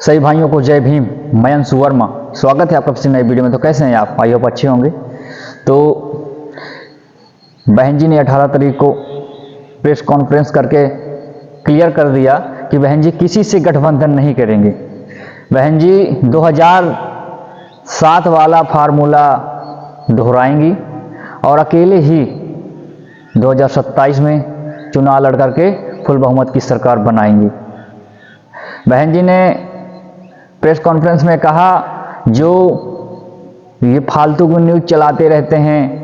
सभी भाइयों को जय भीम। मैं अंशु वर्मा, स्वागत है आपका किसी नई वीडियो में। तो कैसे हैं आप? आई होप अच्छे होंगे। तो बहन जी ने 18 तारीख को प्रेस कॉन्फ्रेंस करके क्लियर कर दिया कि बहन जी किसी से गठबंधन नहीं करेंगे। बहन जी 2007 वाला फार्मूला दोहराएंगी और अकेले ही 2027 में चुनाव लड़ करके फुल बहुमत की सरकार बनाएंगी। बहन जी ने प्रेस कॉन्फ्रेंस में कहा, जो ये फालतू की न्यूज़ चलाते रहते हैं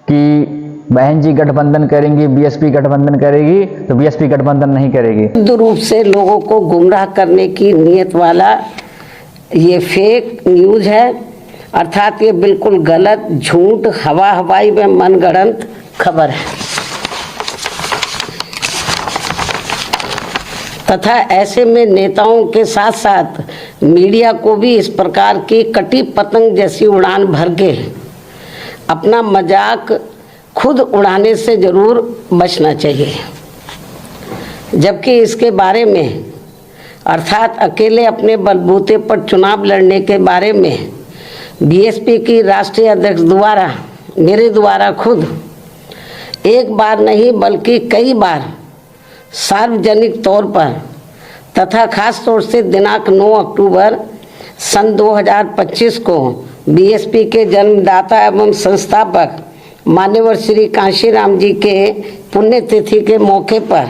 कि बहन जी गठबंधन करेंगी, बीएसपी गठबंधन करेगी, तो बीएसपी गठबंधन नहीं करेगी। शुद्ध रूप से लोगों को गुमराह करने की नीयत वाला ये फेक न्यूज़ है, अर्थात ये बिल्कुल गलत, झूठ, हवाई में मनगढ़ंत खबर है तथा ऐसे में नेताओं के साथ साथ मीडिया को भी इस प्रकार की कटी पतंग जैसी उड़ान भर के अपना मजाक खुद उड़ाने से जरूर बचना चाहिए। जबकि इसके बारे में, अर्थात अकेले अपने बलबूते पर चुनाव लड़ने के बारे में बीएसपी की राष्ट्रीय अध्यक्ष द्वारा, मेरे द्वारा खुद एक बार नहीं बल्कि कई बार सार्वजनिक तौर पर तथा खास तौर से दिनांक 9 अक्टूबर सन 2025 को बीएसपी के जन्मदाता एवं संस्थापक मान्यवर श्री कांशीराम जी के पुण्यतिथि के मौके पर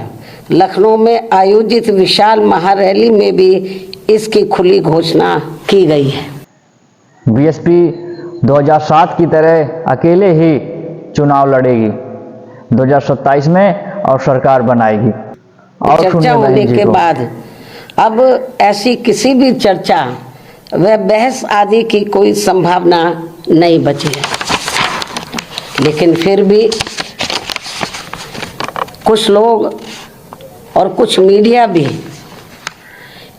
लखनऊ में आयोजित विशाल महारैली में भी इसकी खुली घोषणा की गई है। बीएसपी 2007 की तरह अकेले ही चुनाव लड़ेगी 2027 में और सरकार बनाएगी। और चर्चा होने के बाद अब ऐसी किसी भी चर्चा व बहस आदि की कोई संभावना नहीं बची है। लेकिन फिर भी कुछ लोग और कुछ मीडिया भी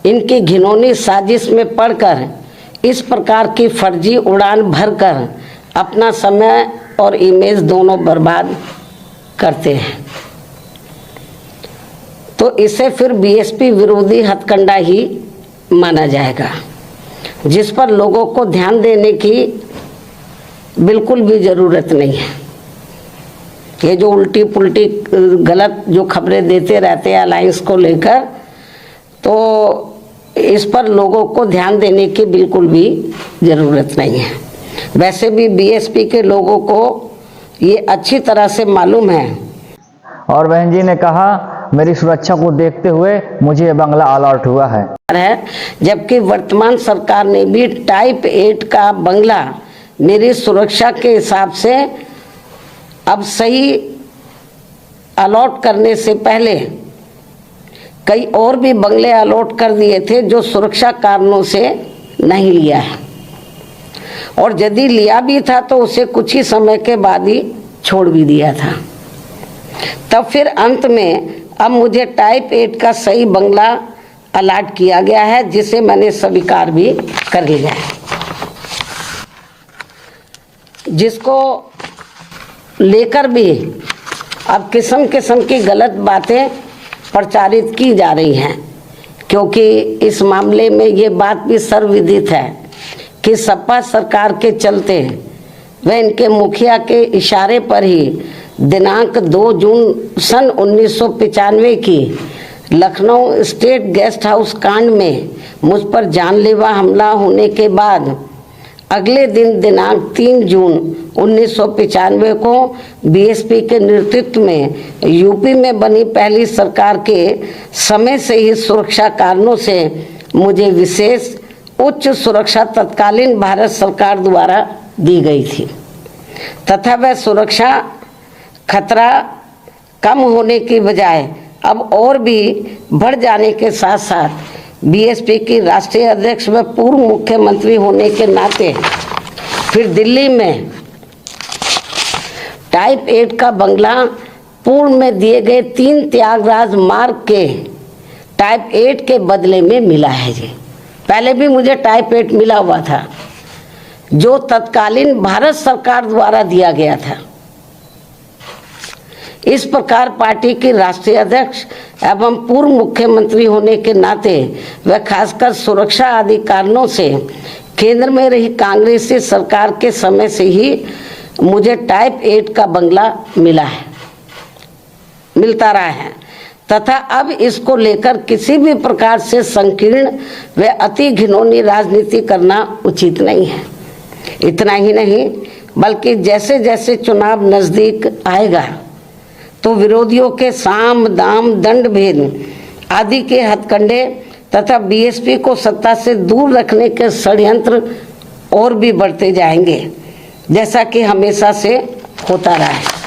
इनकी घिनौनी साजिश में पड़कर इस प्रकार की फर्जी उड़ान भरकर अपना समय और इमेज दोनों बर्बाद करते हैं। तो इसे फिर बीएसपी विरोधी हथकंडा ही माना जाएगा, जिस पर लोगों को ध्यान देने की बिल्कुल भी ज़रूरत नहीं है। ये जो उल्टी पुल्टी गलत जो खबरें देते रहते हैं अलायंस को लेकर, तो इस पर लोगों को ध्यान देने की बिल्कुल भी ज़रूरत नहीं है। वैसे भी बीएसपी के लोगों को ये अच्छी तरह से मालूम है। और बहन जी ने कहा, मेरी सुरक्षा को देखते हुए मुझे ये बंगला अलॉट हुआ है। जबकि वर्तमान सरकार ने भी टाइप 8 का बंगला मेरी सुरक्षा के हिसाब से अब सही अलॉट करने से पहले कई और भी बंगले अलॉट कर दिए थे जो सुरक्षा कारणों से नहीं लिया है, और यदि लिया भी था तो उसे कुछ ही समय के बाद ही छोड़ भी दिया था। तब फिर अंत में अब मुझे टाइप 8 का सही बंगला अलॉट किया गया है, जिसे मैंने स्वीकार भी कर लिया है। जिसको लेकर भी अब किस्म किस्म की गलत बातें प्रचारित की जा रही हैं, क्योंकि इस मामले में ये बात भी सर्वविदित है कि सपा सरकार के चलते व इनके मुखिया के इशारे पर ही दिनांक 2 जून सन 1995 की लखनऊ स्टेट गेस्ट हाउस कांड में मुझ पर जानलेवा हमला होने के बाद अगले दिन दिनांक 3 जून 1995 को बीएसपी के नेतृत्व में यूपी में बनी पहली सरकार के समय से ही सुरक्षा कारणों से मुझे विशेष उच्च सुरक्षा तत्कालीन भारत सरकार द्वारा दी गई थी तथा वह सुरक्षा खतरा कम होने की बजाय अब और भी बढ़ जाने के साथ साथ बीएसपी की राष्ट्रीय अध्यक्ष व पूर्व मुख्यमंत्री होने के नाते फिर दिल्ली में टाइप 8 का बंगला पूर्व में दिए गए 3 त्यागराज मार्ग के टाइप 8 के बदले में मिला है जी। पहले भी मुझे टाइप 8 मिला हुआ था जो तत्कालीन भारत सरकार द्वारा दिया गया था। इस प्रकार पार्टी की राष्ट्रीय अध्यक्ष एवं पूर्व मुख्यमंत्री होने के नाते व खासकर सुरक्षा आदि कारणों से केंद्र में रही कांग्रेसी सरकार के समय से ही मुझे टाइप 8 का बंगला मिलता रहा है तथा अब इसको लेकर किसी भी प्रकार से संकीर्ण व अति घिनौनी राजनीति करना उचित नहीं है। इतना ही नहीं बल्कि जैसे जैसे चुनाव नजदीक आएगा तो विरोधियों के साम दाम दंड भेद आदि के हथकंडे तथा बीएसपी को सत्ता से दूर रखने के षड्यंत्र और भी बढ़ते जाएंगे, जैसा कि हमेशा से होता रहा है।